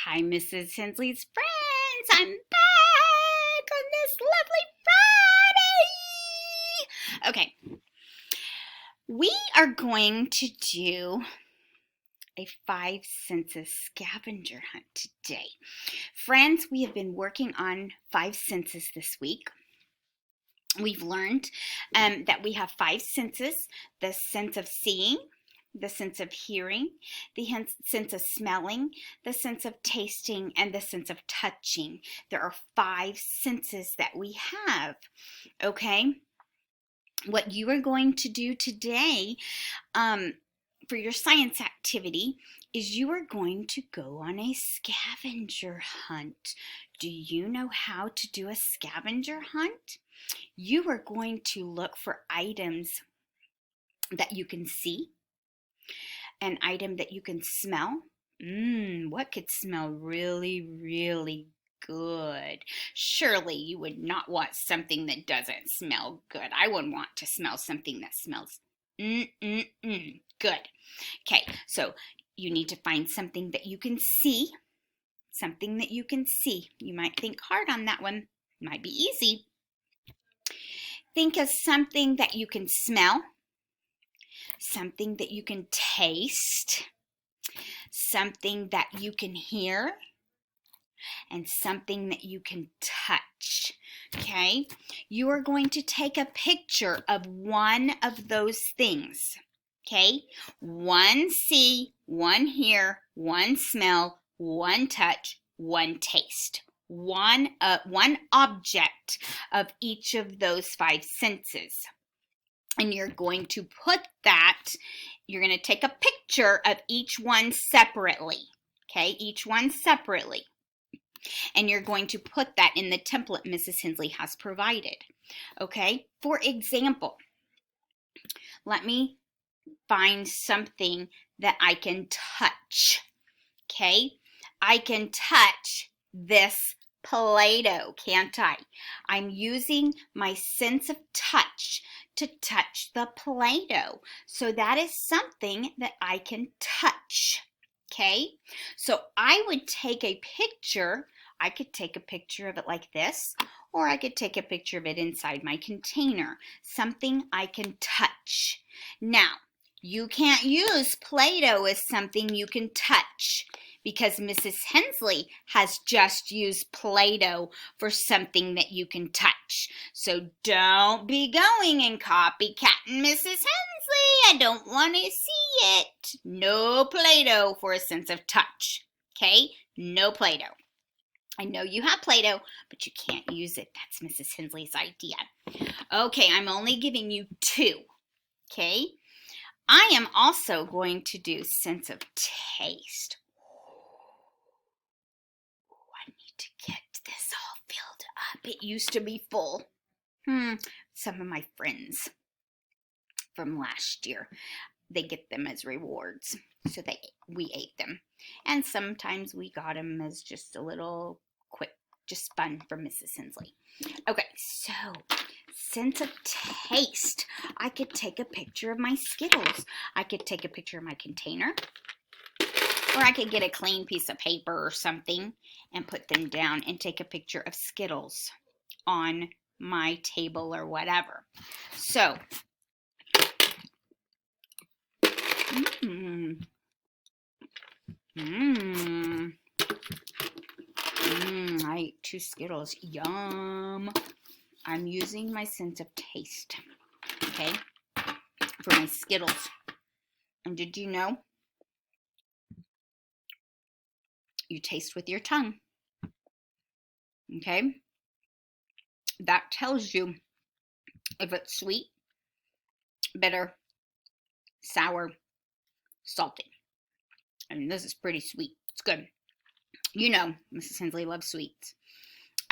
Hi, Mrs. Hensley's friends. I'm back on this lovely Friday. Okay, we are going to do a 5 senses scavenger hunt today. Friends, we have been working on 5 senses this week. We've learned that we have 5 senses: the sense of seeing, the sense of hearing, the sense of smelling, the sense of tasting, and the sense of touching. There are 5 senses that we have, okay? What you are going to do today for your science activity is you are going to go on a scavenger hunt. Do you know how to do a scavenger hunt? You are going to look for items that you can see, an item that you can smell. What could smell really, really good? Surely you would not want something that doesn't smell good. I wouldn't want to smell something that smells good. Okay, so you need to find something that you can see. Something that you can see. You might think hard on that one. Might be easy. Think of something that you can smell, something that you can taste, something that you can hear, and something that you can touch. Okay? You are going to take a picture of one of those things. Okay? One see, one hear, one smell, one touch, one taste. One object of each of those 5 senses. And you're going to put that, you're going to take a picture of each one separately. Okay, each one separately. And you're going to put that in the template Mrs. Hensley has provided. Okay, for example, let me find something that I can touch. Okay, I can touch this Play-Doh, can't I? I'm using my sense of touch to touch the Play-Doh. So that is something that I can touch. Okay, so I would take a picture. I could take a picture of it like this, or I could take a picture of it inside my container. Something I can touch. Now, you can't use Play-Doh as something you can touch, because Mrs. Hensley has just used Play-Doh for something that you can touch. So don't be going and copycatting Mrs. Hensley. I don't want to see it. No Play-Doh for a sense of touch. Okay? No Play-Doh. I know you have Play-Doh, but you can't use it. That's Mrs. Hensley's idea. Okay, I'm only giving you 2. Okay? I am also going to do sense of taste. I need to get this all filled up. It used to be full. Some of my friends from last year, they get them as rewards. So we ate them. And sometimes we got them as just a little quick, just fun from Mrs. Hensley. Okay, so sense of taste. I could take a picture of my Skittles. I could take a picture of my container. Or I could get a clean piece of paper or something and put them down and take a picture of Skittles on my table or whatever. So, I ate 2 Skittles. Yum. I'm using my sense of taste, okay, for my Skittles. And did you know you taste with your tongue? Okay? That tells you if it's sweet, bitter, sour, salty. I mean, this is pretty sweet. It's good. You know, Mrs. Hensley loves sweets.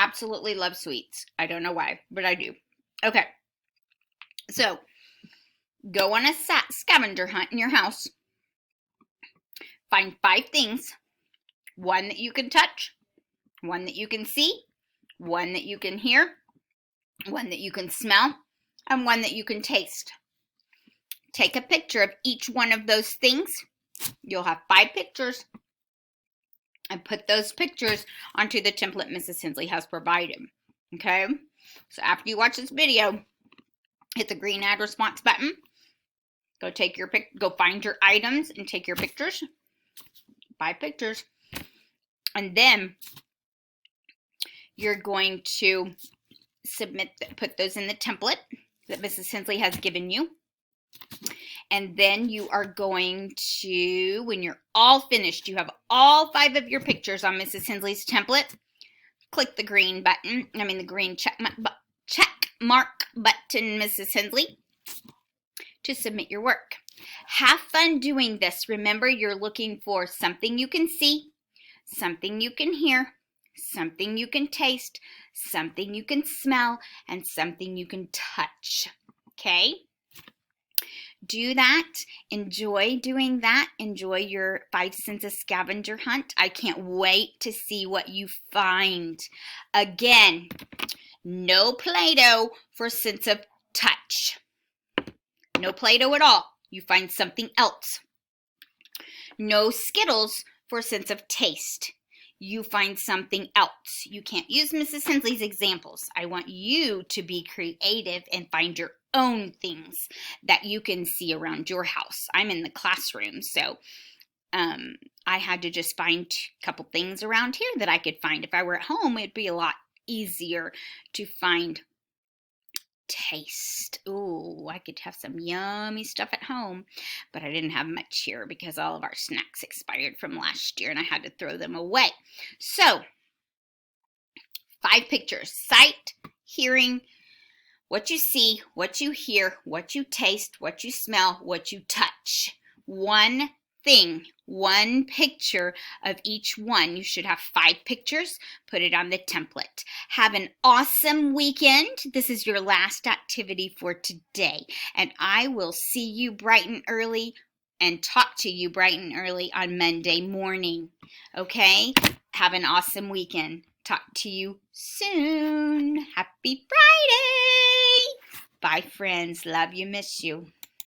Absolutely love sweets. I don't know why, but I do. Okay. So, go on a scavenger hunt in your house. Find 5 things. 1 that you can touch, 1 that you can see, 1 that you can hear, 1 that you can smell, and 1 that you can taste. Take a picture of each one of those things. You'll have 5 pictures. and put those pictures onto the template Mrs. Hensley has provided. Okay? So after you watch this video, hit the green add response button. Go find your items and take your pictures. 5 pictures. And then you're going to put those in the template that Mrs. Hensley has given you. And then you are going to, when you're all finished, you have all 5 of your pictures on Mrs. Hensley's template, click the green button, the green check mark button, Mrs. Hensley, to submit your work. Have fun doing this. Remember, you're looking for something you can see, something you can hear, something you can taste, something you can smell, and something you can touch. Okay? Do that. Enjoy doing that. Enjoy your 5 senses scavenger hunt. I can't wait to see what you find. Again, no Play-Doh for sense of touch. No Play-Doh at all. You find something else. No Skittles for sense of taste. You find something else. You can't use Mrs. Hensley's examples. I want you to be creative and find your own things that you can see around your house. I'm in the classroom, so I had to just find a couple things around here that I could find. If I were at home, it'd be a lot easier to find taste. Ooh, I could have some yummy stuff at home, but I didn't have much here because all of our snacks expired from last year and I had to throw them away. So, 5 pictures: sight, hearing, what you see, what you hear, what you taste, what you smell, what you touch. One thing, one picture of each one. You should have 5 pictures. Put it on the template. Have an awesome weekend. This is your last activity for today. And I will see you bright and early and talk to you bright and early on Monday morning. Okay? Have an awesome weekend. Talk to you soon. Happy Friday. Bye, friends. Love you. Miss you.